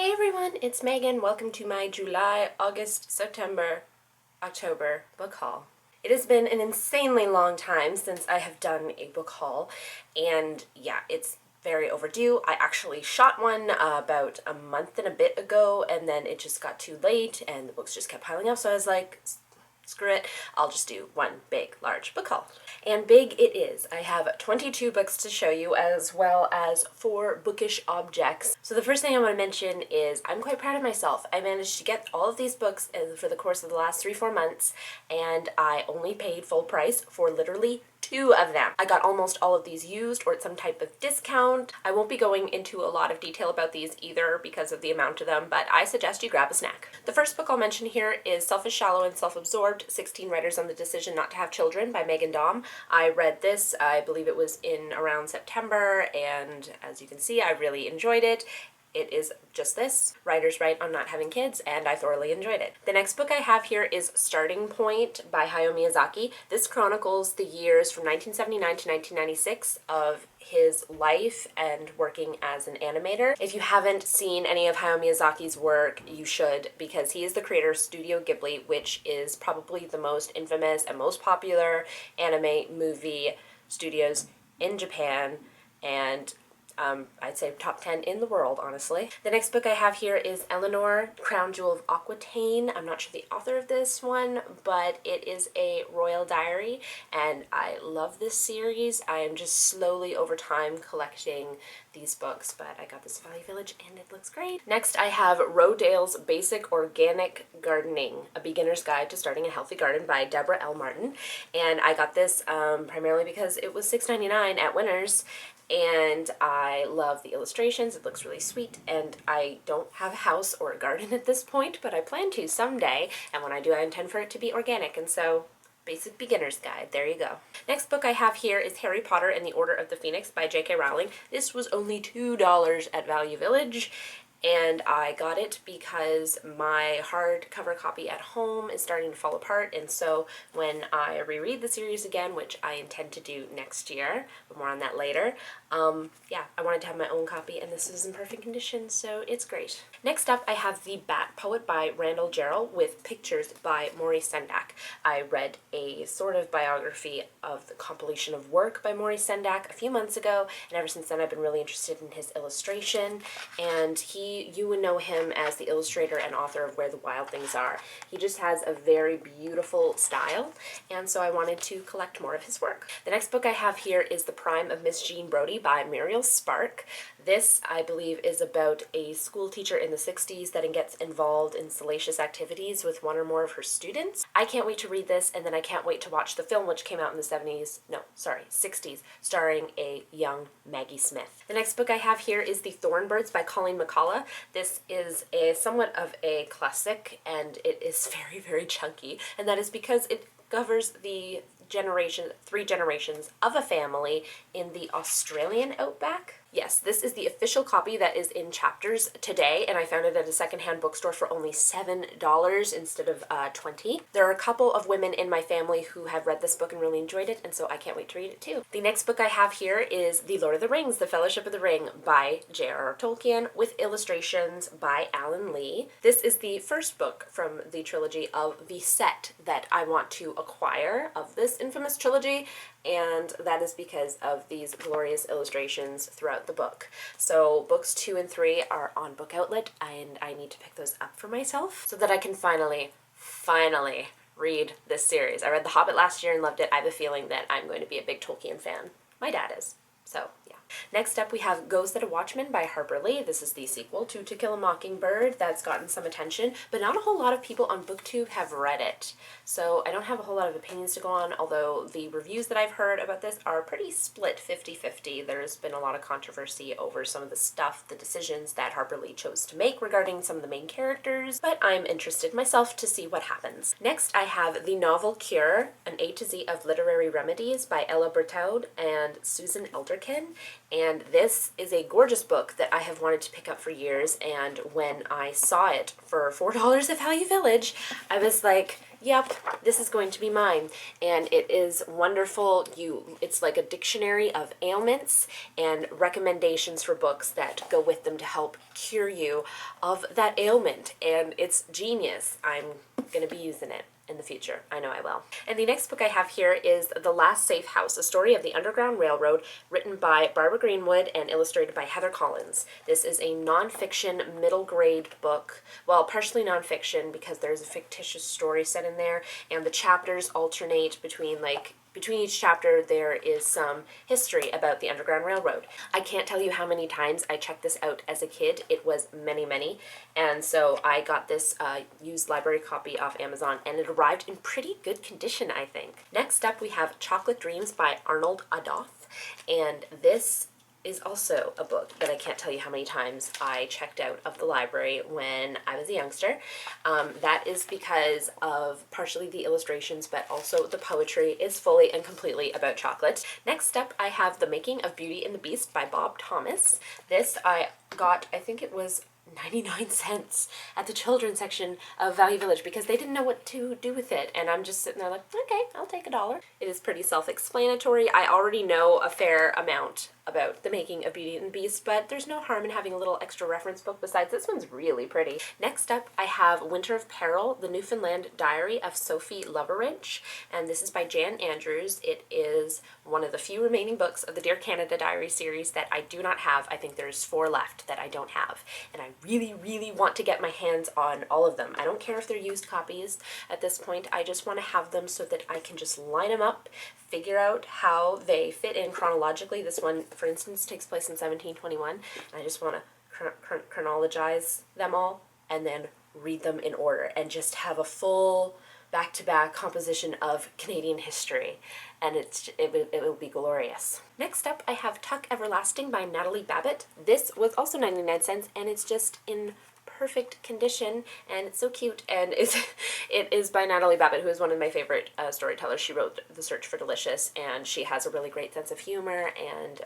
Hey everyone, it's Megan. Welcome to my July, August, September, October book haul. It has been an insanely long time since I have done a book haul, and yeah, it's very overdue. I actually shot one about a month and a bit ago, and then it just got too late, and the books just kept piling up, so I was like, screw it, I'll just do one big, large book haul. And big it is. I have 22 books to show you, as well as 4 bookish objects. So the first thing I want to mention is I'm quite proud of myself. I managed to get all of these books for the course of the last 3-4 months, and I only paid full price for literally 2 of them. I got almost all of these used or at some type of discount. I won't be going into a lot of detail about these either because of the amount of them, but I suggest you grab a snack. The first book I'll mention here is Selfish, Shallow, and Self-Absorbed, 16 Writers on the Decision Not to Have Children by Megan Daum. I read this, I believe it was in around September, and as you can see, I really enjoyed it. It is just this, writer's right on not having kids, and I thoroughly enjoyed it. The next book I have here is Starting Point by Hayao Miyazaki. This chronicles the years from 1979 to 1996 of his life and working as an animator. If you haven't seen any of Hayao Miyazaki's work, you should, because he is the creator of Studio Ghibli, which is probably the most infamous and most popular anime movie studios in Japan, and I'd say top 10 in the world, honestly. The next book I have here is Eleanor, Crown Jewel of Aquitaine. I'm not sure the author of this one, but it is a royal diary, and I love this series. I am just slowly over time collecting these books, but I got this Value Village and it looks great. Next I have Rodale's Basic Organic Gardening, A Beginner's Guide to Starting a Healthy Garden by Deborah L. Martin, and I got this primarily because it was $6.99 at Winners, and I love the illustrations. It looks really sweet, and I don't have a house or a garden at this point, but I plan to someday, and when I do, I intend for it to be organic, and so Basic Beginner's Guide, there you go. Next book I have here is Harry Potter and the Order of the Phoenix by J.K. Rowling. This was only $2 at Value Village, and I got it because my hardcover copy at home is starting to fall apart, and so when I reread the series again, which I intend to do next year, but more on that later, yeah, I wanted to have my own copy, and this is in perfect condition, so it's great. Next up, I have The Bat Poet by Randall Jarrell with pictures by Maurice Sendak. I read a sort of biography of the compilation of work by Maurice Sendak a few months ago, and ever since then I've been really interested in his illustration, and you would know him as the illustrator and author of Where the Wild Things Are. He just has a very beautiful style, and so I wanted to collect more of his work. The next book I have here is The Prime of Miss Jean Brodie by Muriel Spark. This, I believe, is about a school teacher in the 60s that gets involved in salacious activities with one or more of her students. I can't wait to read this, and then I can't wait to watch the film, which came out in the 60s, starring a young Maggie Smith. The next book I have here is The Thornbirds by Colleen McCullough. This is somewhat of a classic, and it is very, very chunky, and that is because it covers the 3 generations of a family in the Australian outback. Yes, this is the official copy that is in chapters today, and I found it at a secondhand bookstore for only $7 instead of $20. There are a couple of women in my family who have read this book and really enjoyed it, and so I can't wait to read it too. The next book I have here is The Lord of the Rings, The Fellowship of the Ring by J.R.R. Tolkien with illustrations by Alan Lee. This is the first book from the trilogy of the set that I want to acquire of this infamous trilogy, and that is because of these glorious illustrations throughout the book. So books 2 and 3 are on Book Outlet, and I need to pick those up for myself so that I can finally read this series. I read The Hobbit last year and loved it. I have a feeling that I'm going to be a big Tolkien fan. My dad is. So, yeah. Next up, we have Ghost at a Watchman by Harper Lee. This is the sequel to Kill a Mockingbird. That's gotten some attention, but not a whole lot of people on BookTube have read it. So I don't have a whole lot of opinions to go on, although the reviews that I've heard about this are pretty split 50-50. There's been a lot of controversy over some of the stuff, the decisions that Harper Lee chose to make regarding some of the main characters, but I'm interested myself to see what happens. Next, I have The Novel Cure, An A to Z of Literary Remedies by Ella Bertaud and Susan Elderkin. And this is a gorgeous book that I have wanted to pick up for years, and when I saw it for $4 at Value Village, I was like, yep, this is going to be mine. And it is wonderful. It's like a dictionary of ailments and recommendations for books that go with them to help cure you of that ailment. And it's genius. I'm going to be using it in the future. I know I will. And the next book I have here is The Last Safe House, a story of the Underground Railroad, written by Barbara Greenwood and illustrated by Heather Collins. This is a nonfiction middle grade book. Well, partially nonfiction because there's a fictitious story set in there, and the chapters alternate between each chapter there is some history about the Underground Railroad. I can't tell you how many times I checked this out as a kid. It was many, many. And so I got this used library copy off Amazon, and it arrived in pretty good condition, I think. Next up, we have Chocolate Dreams by Arnold Adoth. And this is also a book that I can't tell you how many times I checked out of the library when I was a youngster. That is because of partially the illustrations, but also the poetry is fully and completely about chocolate. Next up, I have The Making of Beauty and the Beast by Bob Thomas. This I got, I think it was 99 cents at the children's section of Value Village because they didn't know what to do with it, and I'm just sitting there like, okay, I'll take $1. It is pretty self-explanatory. I already know a fair amount about The Making of Beauty and the Beast, but there's no harm in having a little extra reference book besides. This one's really pretty. Next up, I have Winter of Peril, The Newfoundland Diary of Sophie Loveridge, and this is by Jan Andrews. It is one of the few remaining books of the Dear Canada Diary series that I do not have. I think there's 4 left that I don't have, and I really, really want to get my hands on all of them. I don't care if they're used copies at this point. I just want to have them so that I can just line them up, figure out how they fit in chronologically. This one, for instance, takes place in 1721, and I just want to chronologize them all and then read them in order and just have a full back-to-back composition of Canadian history, and it will be glorious. Next up, I have Tuck Everlasting by Natalie Babbitt. This was also 99 cents, and it's just in perfect condition, and it's so cute, and it is by Natalie Babbitt, who is one of my favorite storytellers. She wrote The Search for Delicious, and she has a really great sense of humor and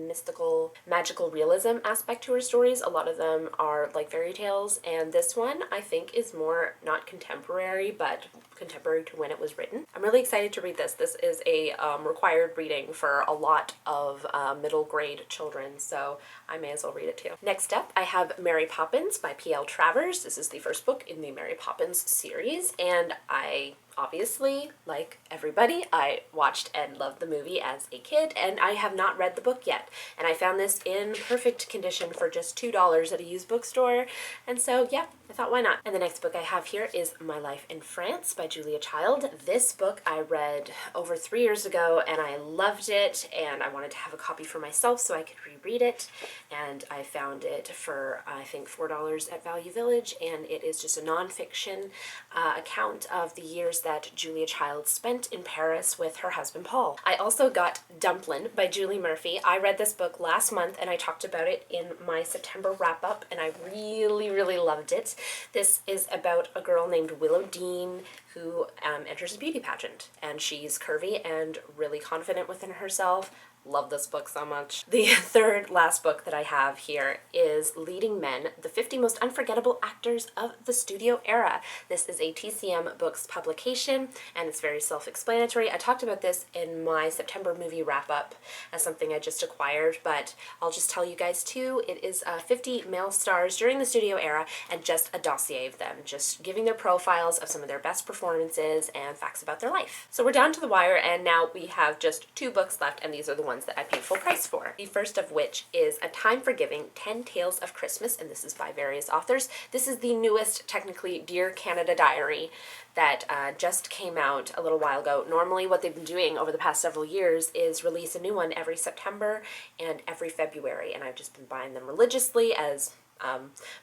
mystical, magical realism aspect to her stories. A lot of them are like fairy tales, and this one I think is more not contemporary, but contemporary to when it was written. I'm really excited to read this. This is a required reading for a lot of middle grade children, so I may as well read it too. Next up, I have Mary Poppins by P.L. Travers. This is the first book in the Mary Poppins series, and I obviously, like everybody, I watched and loved the movie as a kid, and I have not read the book yet. And I found this in perfect condition for just $2 at a used bookstore, and so yeah, I thought why not. And the next book I have here is My Life in France by Julia Child. This book I read over 3 years ago, and I loved it, and I wanted to have a copy for myself so I could reread it, and I found it for, I think, $4 at Value Village, and it is just a nonfiction account of the years that Julia Child spent in Paris with her husband Paul. I also got Dumplin' by Julie Murphy. I read this book last month, and I talked about it in my September wrap-up, and I really, really loved it. This is about a girl named Willow Dean who enters a beauty pageant, and she's curvy and really confident within herself. Love this book so much. The third last book that I have here is Leading Men, the 50 Most Unforgettable Actors of the Studio Era. This is a TCM Books publication, and it's very self-explanatory. I talked about this in my September movie wrap-up as something I just acquired, but I'll just tell you guys too, it is 50 male stars during the Studio Era and just a dossier of them, just giving their profiles of some of their best performances and facts about their life. So we're down to the wire, and now we have just 2 books left, and these are the ones that I paid full price for. The first of which is A Time for Giving, 10 Tales of Christmas, and this is by various authors. This is the newest, technically, Dear Canada Diary that just came out a little while ago. Normally what they've been doing over the past several years is release a new one every September and every February, and I've just been buying them religiously as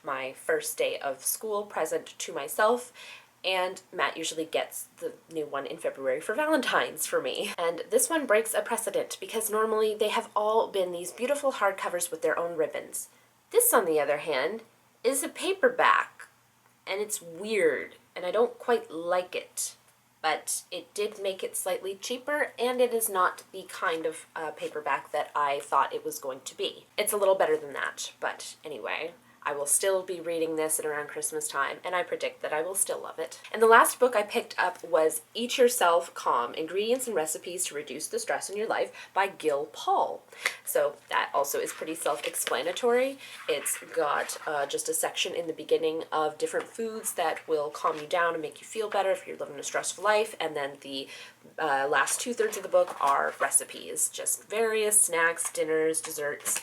my first day of school present to myself. And Matt usually gets the new one in February for Valentine's for me. And this one breaks a precedent because normally they have all been these beautiful hardcovers with their own ribbons. This, on the other hand, is a paperback, and it's weird, and I don't quite like it. But it did make it slightly cheaper, and it is not the kind of paperback that I thought it was going to be. It's a little better than that, but anyway. I will still be reading this at around Christmas time, and I predict that I will still love it. And the last book I picked up was Eat Yourself Calm, Ingredients and Recipes to Reduce the Stress in Your Life by Gil Paul. So that also is pretty self-explanatory. It's got just a section in the beginning of different foods that will calm you down and make you feel better if you're living a stressful life, and then the last 2/3 of the book are recipes, just various snacks, dinners, desserts,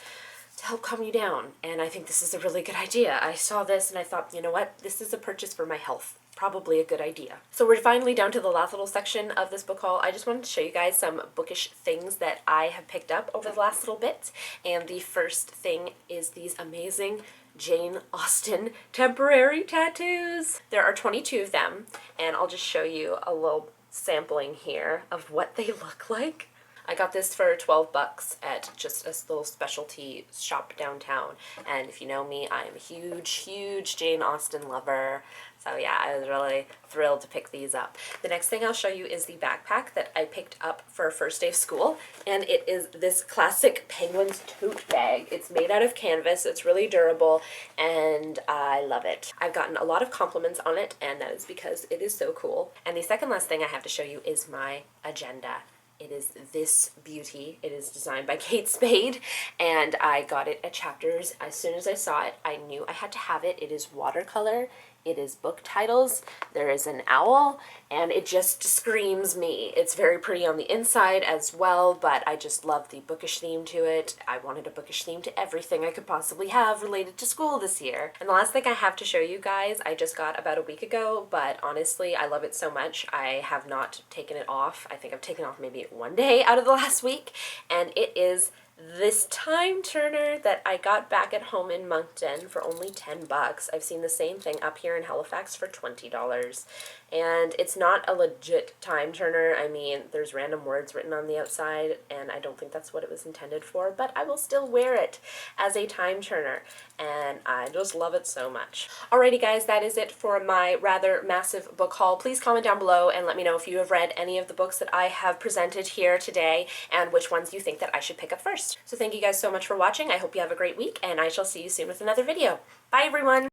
to help calm you down. And I think this is a really good idea. I saw this and I thought, you know what, this is a purchase for my health. Probably a good idea. So we're finally down to the last little section of this book haul. I just wanted to show you guys some bookish things that I have picked up over the last little bit. And the first thing is these amazing Jane Austen temporary tattoos. There are 22 of them, and I'll just show you a little sampling here of what they look like. I got this for 12 bucks at just a little specialty shop downtown. And if you know me, I am a huge Jane Austen lover. So yeah, I was really thrilled to pick these up. The next thing I'll show you is the backpack that I picked up for first day of school. And it is this classic Penguins tote bag. It's made out of canvas. It's really durable and I love it. I've gotten a lot of compliments on it, and that is because it is so cool. And the second last thing I have to show you is my agenda. It is this beauty. It is designed by Kate Spade, and I got it at Chapters. As soon as I saw it, I knew I had to have it. It is watercolor. It is book titles. There is an owl, and it just screams me. It's very pretty on the inside as well, but I just love the bookish theme to it. I wanted a bookish theme to everything I could possibly have related to school this year. And the last thing I have to show you guys, I just got about a week ago, but honestly, I love it so much. I have not taken it off. I think I've taken off maybe one day out of the last week, and it is this time turner that I got back at home in Moncton for only 10 bucks. I've seen the same thing up here in Halifax for $20. And it's not a legit time turner. I mean, there's random words written on the outside, and I don't think that's what it was intended for, but I will still wear it as a time turner, and I just love it so much. Alrighty guys, that is it for my rather massive book haul. Please comment down below and let me know if you have read any of the books that I have presented here today and which ones you think that I should pick up first. So thank you guys so much for watching. I hope you have a great week, and I shall see you soon with another video. Bye everyone!